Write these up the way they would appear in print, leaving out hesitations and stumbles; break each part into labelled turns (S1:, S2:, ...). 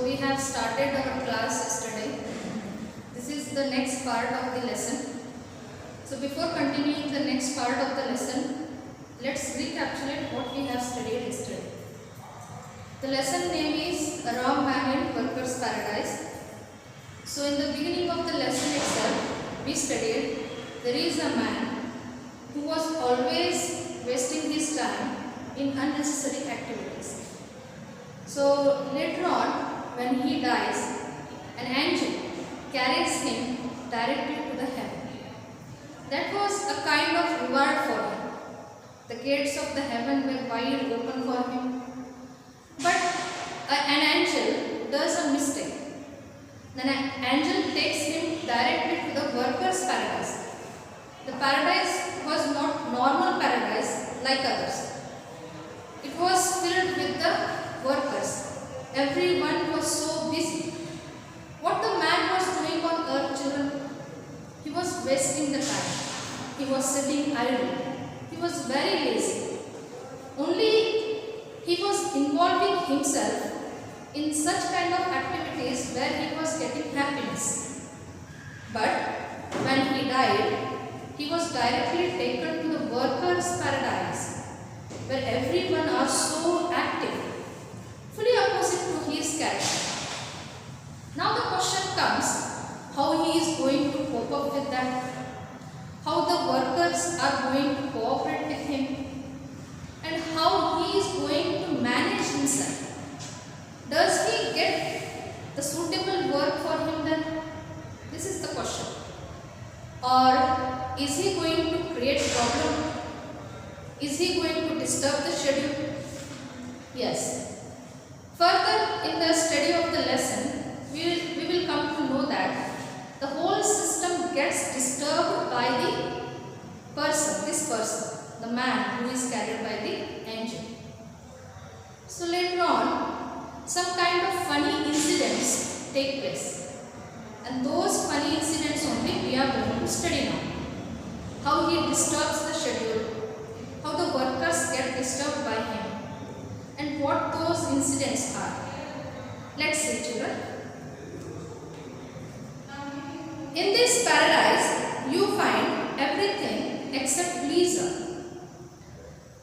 S1: we have started our class yesterday. This is the next part of the lesson. So before continuing the next part of the lesson, let's recapitulate what we have studied yesterday. The lesson name is A Wrong Man in Workers' Paradise. So in the beginning of the lesson itself, we studied there is a man who was always wasting his time in unnecessary activities. So later on, when he dies, an angel carries him directly to the heaven. That was a kind of reward for him. The gates of the heaven were wide open for him. But an angel does a mistake. Then an angel takes him directly to the workers' paradise. The paradise was not normal paradise like others. It was filled with the workers. Everyone was so busy. What the man was doing on earth, children? He was wasting the time. He was sitting idle. He was very lazy. Only he was involving himself in such kind of activities where he was getting happiness. But when he died, he was directly taken to the workers' paradise, where everyone are so active, fully opposite to his character. Now the question comes, how he is going to cope up with that? How the workers are going to cooperate with him? And how he is going to manage himself? Does he get the suitable work for him then? This is the question. Or is he going to create problem? Is he going to disturb the schedule? Yes. Further in the study of the lesson, we will come to know that the whole system gets disturbed by the person, this person, the man who is carried by the angel. So later on, some kind of funny incidents take place. And those funny incidents only we are going to study now. How he disturbs the schedule, how the workers get disturbed by him, and what those incidents are. Let's see, children. In this paradise, you find everything except leisure.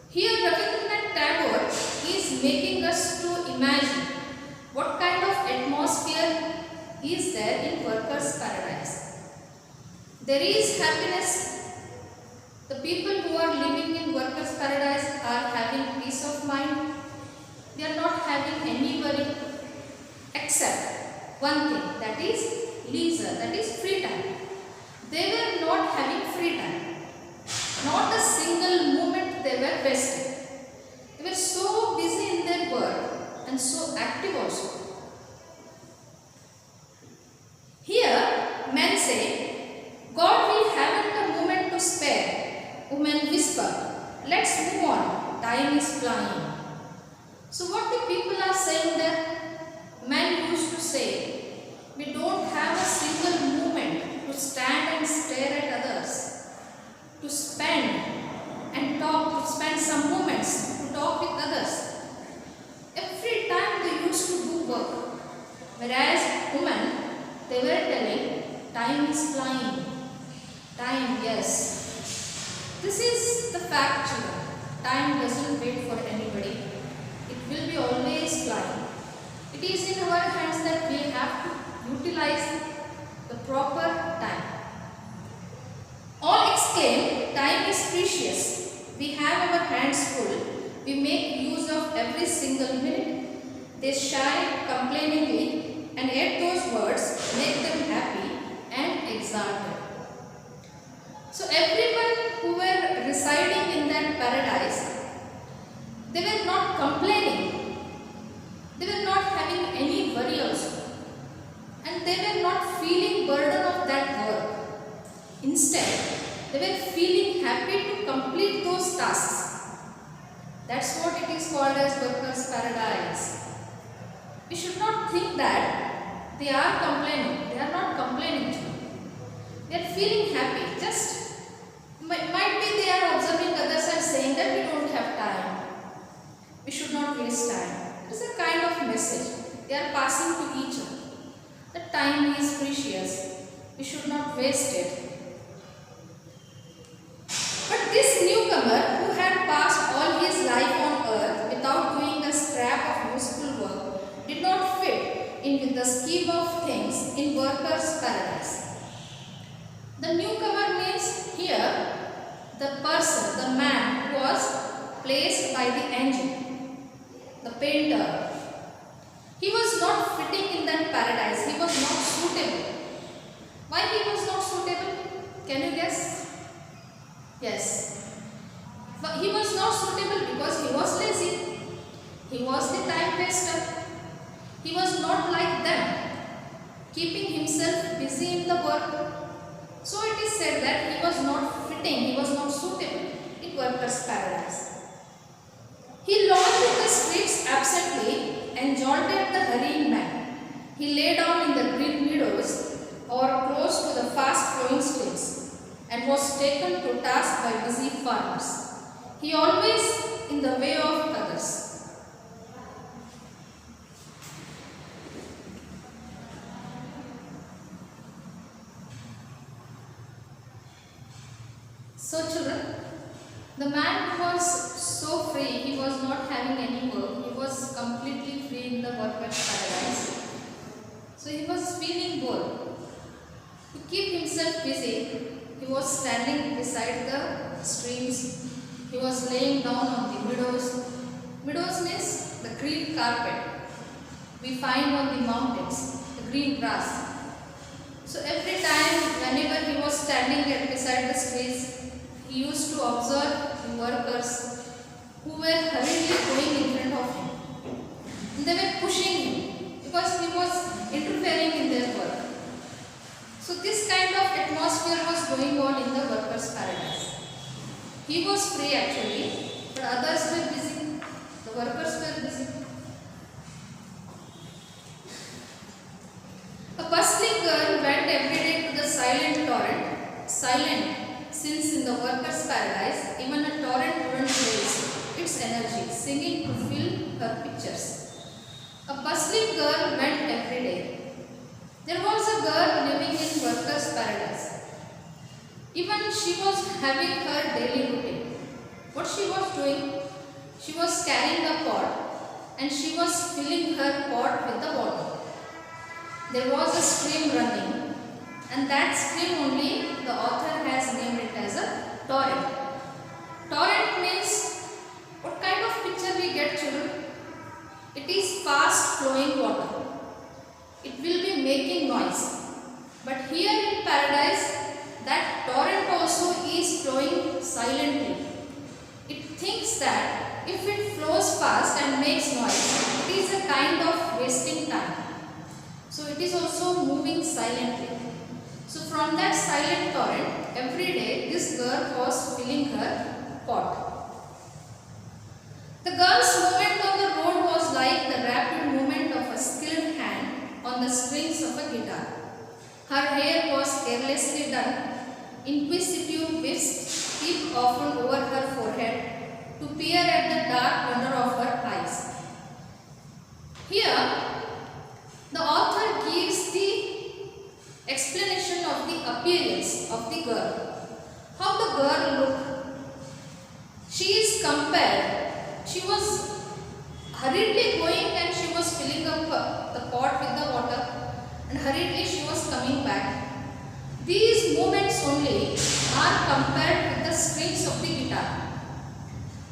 S1: Here, Rabindranath Tagore is making us to imagine what kind of atmosphere is there in workers' paradise. There is happiness. The people who are living in workers' paradise are having peace of mind. They are not having any worry except one thing, that is leisure, that is free time. They were not having free time. Not a single moment they were wasting. They were so busy in their work and so active also. Here, men say, God, we haven't a moment to spare. Women whisper, let's move on, time is flying. So what the people are saying there? Men used to say, we don't have a single moment to stand and stare at others, to spend and talk, to spend some moments to talk with others. Every time they used to do work, whereas women, they were telling, time is flying. Time, yes. This is the fact, children. Time doesn't wait for anybody. It will be always flying. It is in our hands that we have to utilize the proper time. All exclaim, time is precious. We have our hands full. We make use of every single minute. They shy complainingly, and yet those words make them happy and exalted. So everyone who were residing in that paradise, they were not complaining. They were not having any worry also. And they were not feeling burden of that work. Instead, they were feeling happy to complete those tasks. That's what it is called as workers' paradise. We should not think that they are complaining. They are not complaining to you. They are feeling happy. Just might be they are observing others and saying that we don't have time. We should not waste time. It is a kind of message. They are passing to each other. The time is precious. We should not waste it. But this newcomer who had passed all his life on earth without doing a scrap of useful work did not fit in with the scheme of things in workers' paradise. The newcomer means here the person, the man who was placed by the engine, the painter. He was not fitting in that paradise. He was not suitable. Why he was not suitable? Can you guess? Yes. But he was not suitable because he was lazy. He was the time waster. He was not like them, keeping himself busy in the work. So it is said that he was not fitting, he was not suitable in workers' paradise. He lolled in the streets absently and jolted the hurrying man. He lay down in the green meadows or close to the fast-flowing streams and was taken to task by busy farmers. He always in the way of others. So children, the man who was so free, he was not having any work, he was completely free in the workers' paradise. So he was feeling bored. To keep himself busy, he was standing beside the streams. He was laying down on the meadows. Meadows means the green carpet we find on the mountains, the green grass. So every time, whenever he was standing beside the streets, he used to observe the workers who were hurriedly going in front of him. And they were pushing him because he was interfering in their work. So this kind of atmosphere was going on in the workers' paradise. He was free actually, but others were busy. The workers were busy. A bustling girl went every day to the silent torrent, silent since in the workers' paradise even a torrent wouldn't waste its energy singing to fill her pictures. A bustling girl went every day. There was a girl living in workers' paradise. Even she was having her daily routine. What she was doing? She was carrying a pot and she was filling her pot with the water. There was a stream running, and that stream only the author has named it as a torrent. Torrent means what kind of picture we get, children? It is fast flowing water. It will be making noise. But here in paradise, that torrent also is flowing silently. It thinks that if it flows fast and makes noise, it is a kind of wasting time. So it is also moving silently. So from that silent torrent, every day this girl was filling her pot. The girl's movement on the road was like the rapid movement of a skilled hand on the strings of a guitar. Her hair was carelessly done. Inquisitive wisps peeped often over her forehead to peer at the dark wonder of her eyes. Here, the author gives the explanation of the appearance of the girl. How the girl looked. She is compared. She was hurriedly going and she was filling up the pot with the water, and hurriedly she was coming back. These movements only are compared with the strings of the guitar.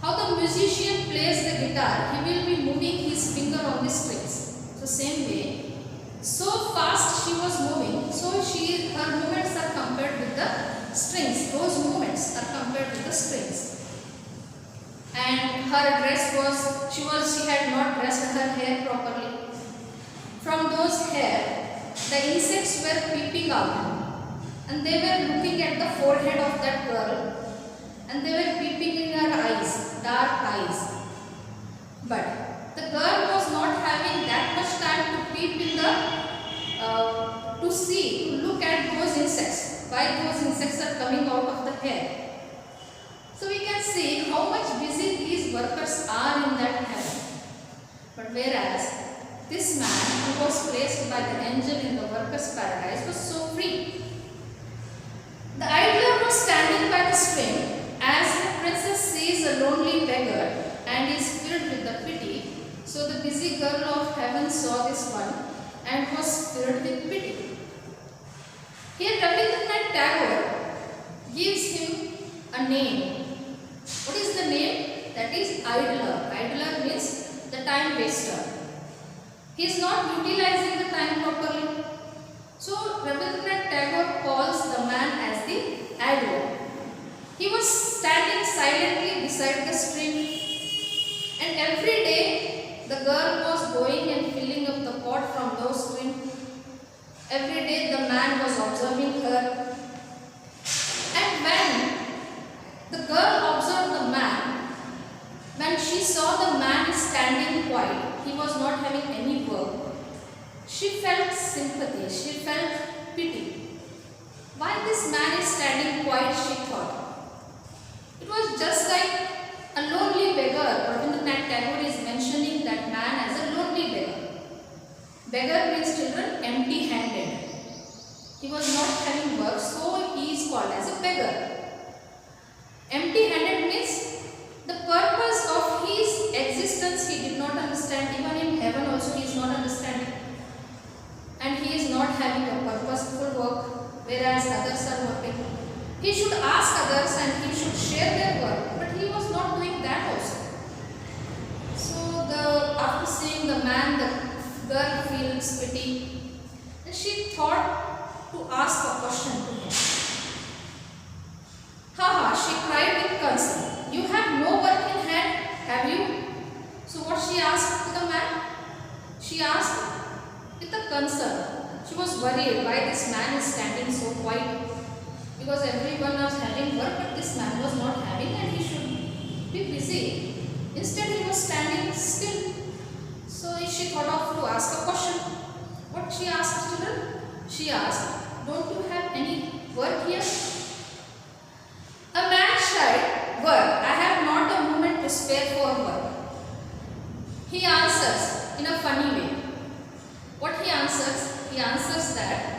S1: How the musician plays the guitar, he will be moving his finger on the strings. So same way, so fast she was moving, so her movements are compared with the strings. Those movements are compared with the strings. And her dress was, she had not dressed her hair properly. From those hair, the insects were peeping out, and they were looking at the forehead of that girl, and they were peeping in her eyes, dark eyes. But the girl was not having that much time to peep in the, to look at those insects, why those insects are coming out of the hair. So we can see how much busy these workers are in that heaven. But whereas this man who was placed by the angel in the workers' paradise was so free. The idler was standing by the stream. As the princess sees a lonely beggar and is filled with the pity, so the busy girl of heaven saw this one and was filled with pity. Here Rabindranath Tagore gives him a name. What is the name? That is idler. Idler means the time waster. He is not utilizing the time properly. So Rabindranath Tagore calls the man as the idler. He was standing silently beside the stream, and every day the girl was going and filling up the pot from those stream. Every day the man was observing her, and when the girl observed the man, when she saw the man standing quiet, he was not having any work, she felt sympathy, she felt pity. Why this man is standing quiet, she thought. It was just like a lonely beggar. Rabindranath Tagore is mentioning that man as a lonely beggar. Beggar means, children, empty-handed. He was not having work, so he is called as a beggar. Empty-handed means the purpose of his existence he did not understand. Even in heaven also he is not understanding. And he is not having a purposeful work, whereas others are working. He should ask others and he should share their work, but he was not doing that also. So after seeing the man, the girl feels pity, and she thought to ask a question to him. Haha, she cried with concern. You have no work in hand, have you? So what she asked to the man? She asked with a concern. She was worried why this man is standing so quiet. Because everyone was having work, but this man was not having, and he should be busy. Instead, he was standing still. So she thought of to ask a question. What she asked, children? She asked, "Don't you have any work here?" A man said, "Work, I have not a moment to spare for work." He answers in a funny way. What he answers? He answers that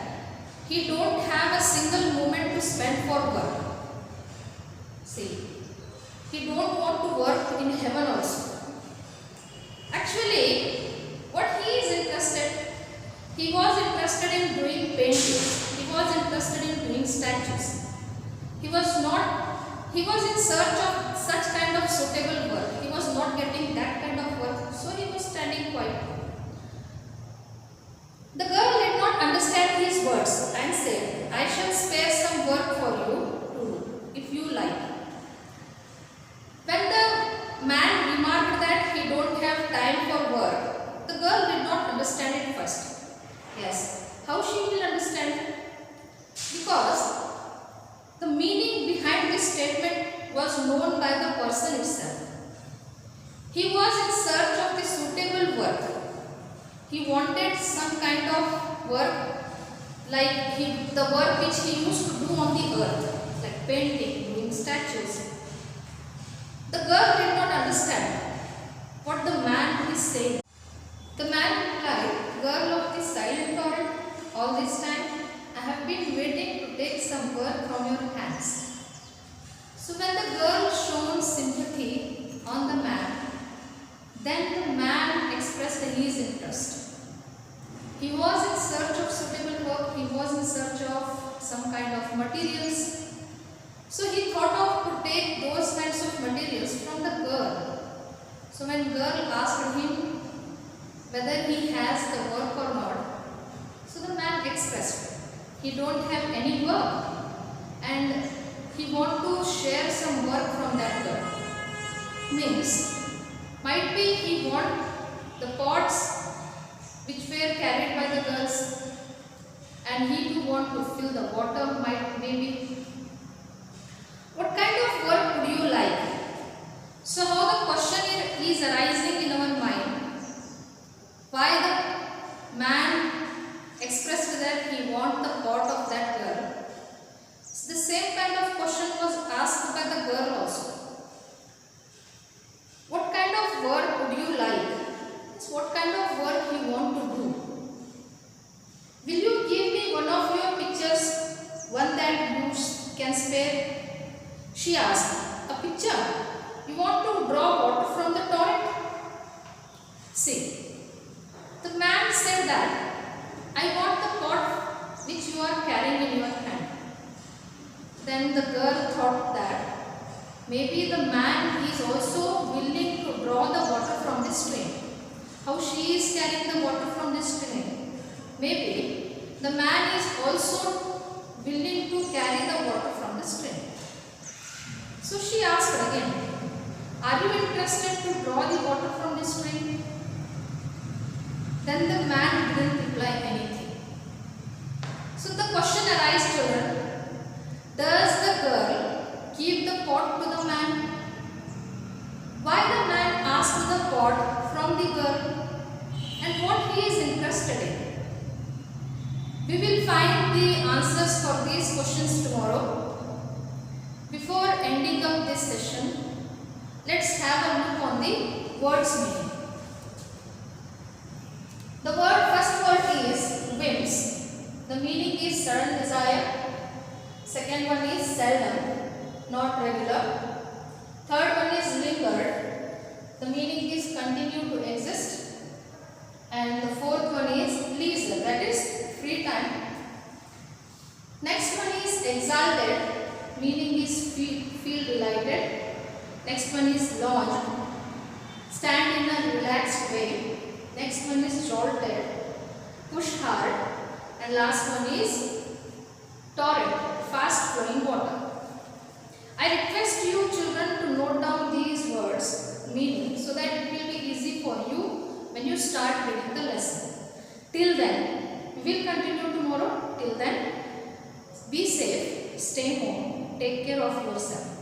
S1: he don't have a single moment to spend for work. See, he don't want to work in heaven also. Actually, what he is interested, he was interested in doing paintings. He was interested in doing statues. He was in search of such kind of suitable work. He was not getting that kind of work, so he was standing quiet. The girl did not understand his words and said, "I shall spare some work for you to do, if you like." When the man remarked that he don't have time for work, the girl did not understand it first. Yes, how she will understand? Because the meaning behind this statement was known by the person itself. He was in search of the suitable work. He wanted some kind of work like the work which he used to do on the earth, like painting, doing statues. The girl did not understand what the man is saying. The man replied, "Girl of the silent torrent, all this time I have been waiting to take some work from your hands." So when the girl showed sympathy on the man, then the man expressed his interest. He was in search of suitable work, he was in search of some kind of materials. So he thought of to take those kinds of materials from the girl. So when girl asked him whether he has the work or not, so the man expressed he don't have any work and he want to share some work from that girl. Means might be he want the pots which were carried by the girls, and he too want to fill the water, maybe. What kind of work would you like? So how the question is arising in our mind, why the man expressed that he want the pot of that girl. The same kind of question was asked by the girl also. What kind of work would you like? What kind of work he want to do. Will you give me one of your pictures, one that you can spare? She asked. A picture? You want to draw water from the torrent? See, the man said that I want the pot which you are carrying in your hand. Then the girl thought that maybe the man is also willing to draw the water from the stream. How she is carrying the water from the stream? Maybe the man is also willing to carry the water from the stream. So she asked again, are you interested to draw the water from the stream? Then the man didn't reply anything. So the question arises, children, does the girl give the pot to the man? Why the man asked the pot from the girl and what he is interested in? We will find the answers for these questions tomorrow. Before ending up this session, let's have a look on the words meaning. The first word is whims. The meaning is sudden desire. Second one is seldom, not regular. Third one is lingered. The meaning is continue to exist. And the fourth one is leisure, that is free time. Next one is exalted, meaning is feel delighted. Next one is lounge, stand in a relaxed way. Next one is jolted, push hard. And last one is torrent, fast flowing water. I request you children to note down these words meaning so that it will be easy for you when you start reading the lesson. Till then, we will continue tomorrow. Till then, be safe, stay home, take care of yourself.